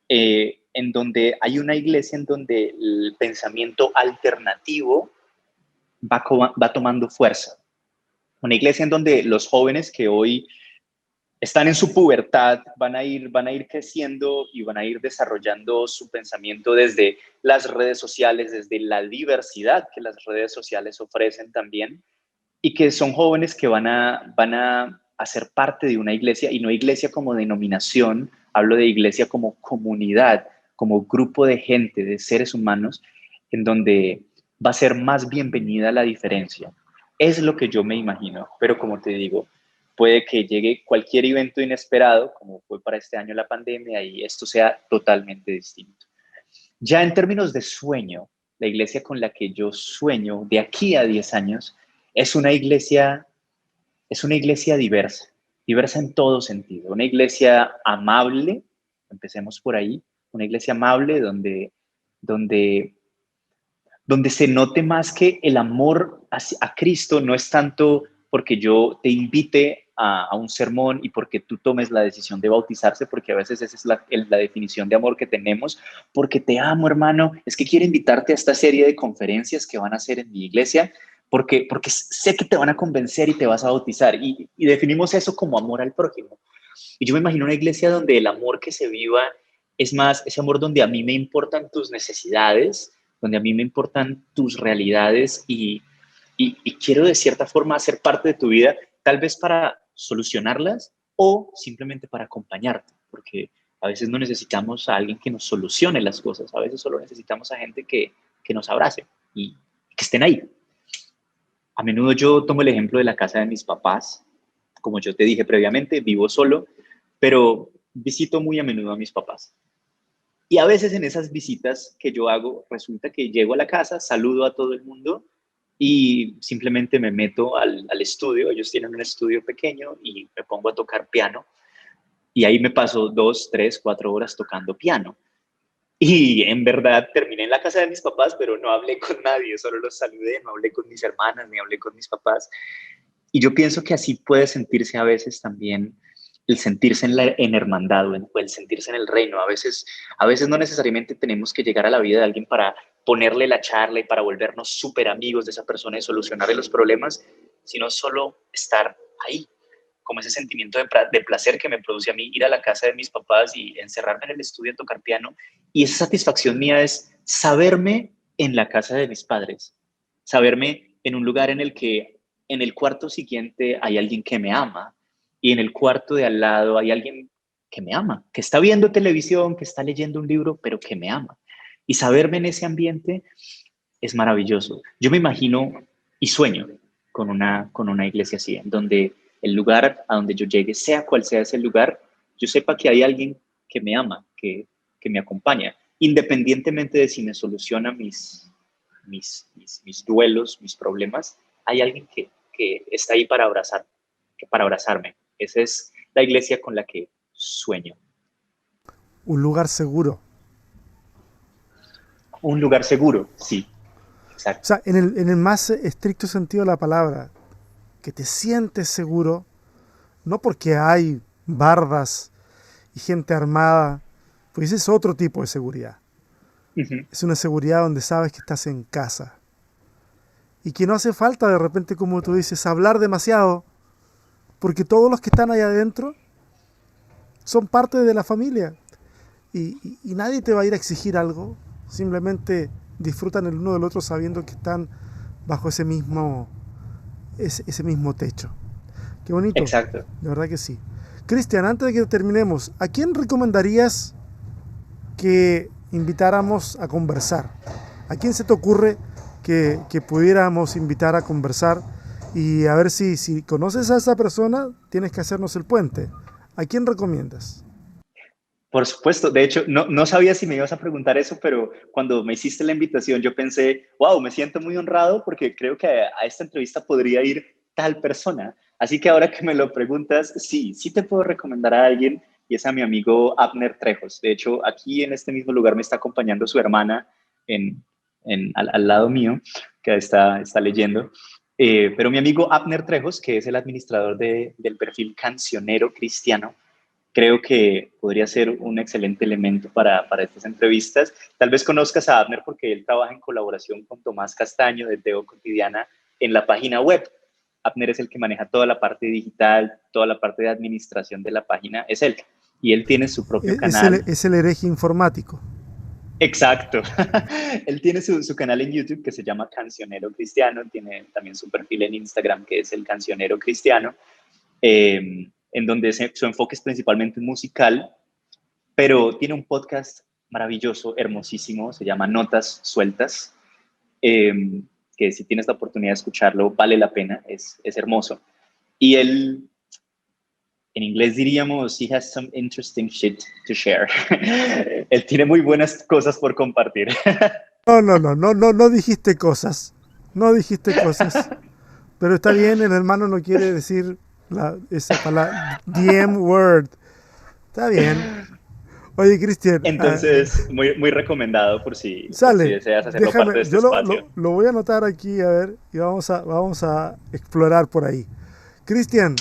en donde hay una iglesia en donde el pensamiento alternativo va tomando fuerza. Una iglesia en donde los jóvenes que hoy están en su pubertad, van a ir creciendo y van a ir desarrollando su pensamiento desde las redes sociales, desde la diversidad que las redes sociales ofrecen también, y que son jóvenes que van a hacer parte de una iglesia, y no iglesia como denominación, hablo de iglesia como comunidad, como grupo de gente, de seres humanos, en donde va a ser más bienvenida la diferencia. Es lo que yo me imagino, pero como te digo, puede que llegue cualquier evento inesperado, como fue para este año la pandemia, y esto sea totalmente distinto. Ya en términos de sueño, la iglesia con la que yo sueño de aquí a 10 años es una iglesia, diversa, diversa en todo sentido. Una iglesia amable, empecemos por ahí, una iglesia amable donde, donde se note más que el amor a Cristo no es tanto porque yo te invite a un sermón y porque tú tomes la decisión de bautizarse, porque a veces esa es la definición de amor que tenemos, porque te amo, hermano, es que quiero invitarte a esta serie de conferencias que van a hacer en mi iglesia, porque sé que te van a convencer y te vas a bautizar, y definimos eso como amor al prójimo. Y yo me imagino una iglesia donde el amor que se viva es más ese amor donde a mí me importan tus necesidades, donde a mí me importan tus realidades y quiero de cierta forma hacer parte de tu vida, tal vez para solucionarlas o simplemente para acompañarte, porque a veces no necesitamos a alguien que nos solucione las cosas, a veces solo necesitamos a gente que nos abrace y que estén ahí. A menudo yo tomo el ejemplo de la casa de mis papás. Como yo te dije previamente, vivo solo, pero visito muy a menudo a mis papás. Y a veces en esas visitas que yo hago, resulta que llego a la casa, saludo a todo el mundo y simplemente me meto al estudio. Ellos tienen un estudio pequeño y me pongo a tocar piano. Y ahí me paso 2, 3, 4 horas tocando piano. Y en verdad terminé en la casa de mis papás, pero no hablé con nadie, solo los saludé, no hablé con mis hermanas, ni hablé con mis papás. Y yo pienso que así puede sentirse a veces también el sentirse en hermandad o el sentirse en el reino. A veces no necesariamente tenemos que llegar a la vida de alguien para ponerle la charla y para volvernos súper amigos de esa persona y solucionarle los problemas, sino solo estar ahí, como ese sentimiento de placer que me produce a mí ir a la casa de mis papás y encerrarme en el estudio a tocar piano. Y esa satisfacción mía es saberme en la casa de mis padres, saberme en un lugar en el que en el cuarto siguiente hay alguien que me ama y en el cuarto de al lado hay alguien que me ama, que está viendo televisión, que está leyendo un libro, pero que me ama. Y saberme en ese ambiente es maravilloso. Yo me imagino y sueño con una iglesia así, en donde el lugar a donde yo llegue, sea cual sea ese lugar, yo sepa que hay alguien que me ama, que me acompaña, independientemente de si me soluciona mis duelos, mis problemas, hay alguien que está ahí para abrazarme. Esa es la iglesia con la que sueño. Un lugar seguro. Un lugar seguro, sí, O exacto. sea, en el más estricto sentido de la palabra, que te sientes seguro, no porque hay bardas y gente armada, porque ese es otro tipo de seguridad. Uh-huh. Es una seguridad donde sabes que estás en casa. Y que no hace falta de repente, como tú dices, hablar demasiado, porque todos los que están ahí adentro son parte de la familia. Y nadie te va a ir a exigir algo, simplemente disfrutan el uno del otro sabiendo que están bajo ese mismo techo. Qué bonito, Exacto. de verdad que sí. Cristian, antes de que terminemos, ¿a quién recomendarías que invitáramos a conversar? ¿A quién se te ocurre que pudiéramos invitar a conversar? Y a ver si conoces a esa persona, tienes que hacernos el puente. ¿A quién recomiendas? Por supuesto, de hecho, no sabía si me ibas a preguntar eso, pero cuando me hiciste la invitación yo pensé, wow, me siento muy honrado porque creo que a esta entrevista podría ir tal persona. Así que ahora que me lo preguntas, sí te puedo recomendar a alguien y es a mi amigo Abner Trejos. De hecho, aquí en este mismo lugar me está acompañando su hermana al lado mío, que está leyendo. Pero mi amigo Abner Trejos, que es el administrador del perfil Cancionero Cristiano, creo que podría ser un excelente elemento para estas entrevistas. Tal vez conozcas a Abner porque él trabaja en colaboración con Tomás Castaño de Teo Cotidiana en la página web. Abner es el que maneja toda la parte digital, toda la parte de administración de la página, es él. Y él tiene su propio canal. Es el hereje informático. Exacto. Él tiene su canal en YouTube que se llama Cancionero Cristiano, tiene también su perfil en Instagram que es el Cancionero Cristiano. En donde su enfoque es principalmente musical, pero tiene un podcast maravilloso, hermosísimo, se llama Notas Sueltas, que si tienes la oportunidad de escucharlo, vale la pena, es hermoso. Y él, en inglés diríamos, he has some interesting shit to share. Él tiene muy buenas cosas por compartir. No dijiste cosas. No dijiste cosas. Pero está bien, el hermano no quiere decir esa palabra, DM word. Está bien. Oye, Cristian. Entonces, muy recomendado por si deseas hacerlo déjame, parte de este yo espacio. lo voy a anotar aquí, a ver, y vamos a explorar por ahí. Cristian,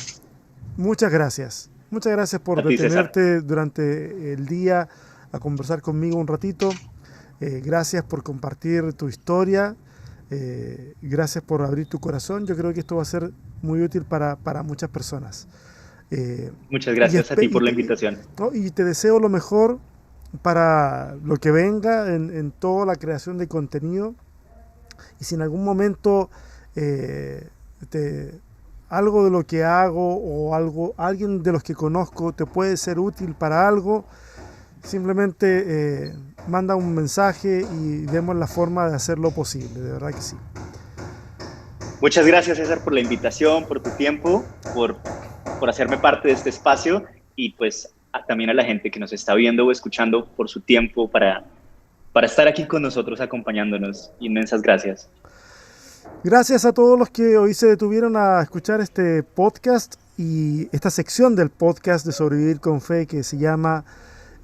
muchas gracias. Muchas gracias por detenerte durante el día a conversar conmigo un ratito. Gracias por compartir tu historia. Gracias por abrir tu corazón. Yo creo que esto va a ser muy útil para muchas personas. Muchas gracias a ti por la invitación. Y te deseo lo mejor para lo que venga en toda la creación de contenido. Y si en algún momento algo de lo que hago o alguien de los que conozco te puede ser útil para algo, simplemente manda un mensaje y vemos la forma de hacerlo posible, de verdad que sí. Muchas gracias, César, por la invitación, por tu tiempo, por hacerme parte de este espacio y pues también a la gente que nos está viendo o escuchando por su tiempo para estar aquí con nosotros acompañándonos. Inmensas gracias. Gracias a todos los que hoy se detuvieron a escuchar este podcast y esta sección del podcast de Sobrevivir con Fe que se llama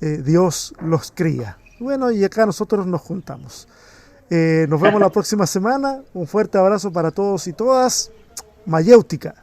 Dios los cría. Bueno, y acá nosotros nos juntamos. Nos vemos la próxima semana. Un fuerte abrazo para todos y todas. Mayéutica.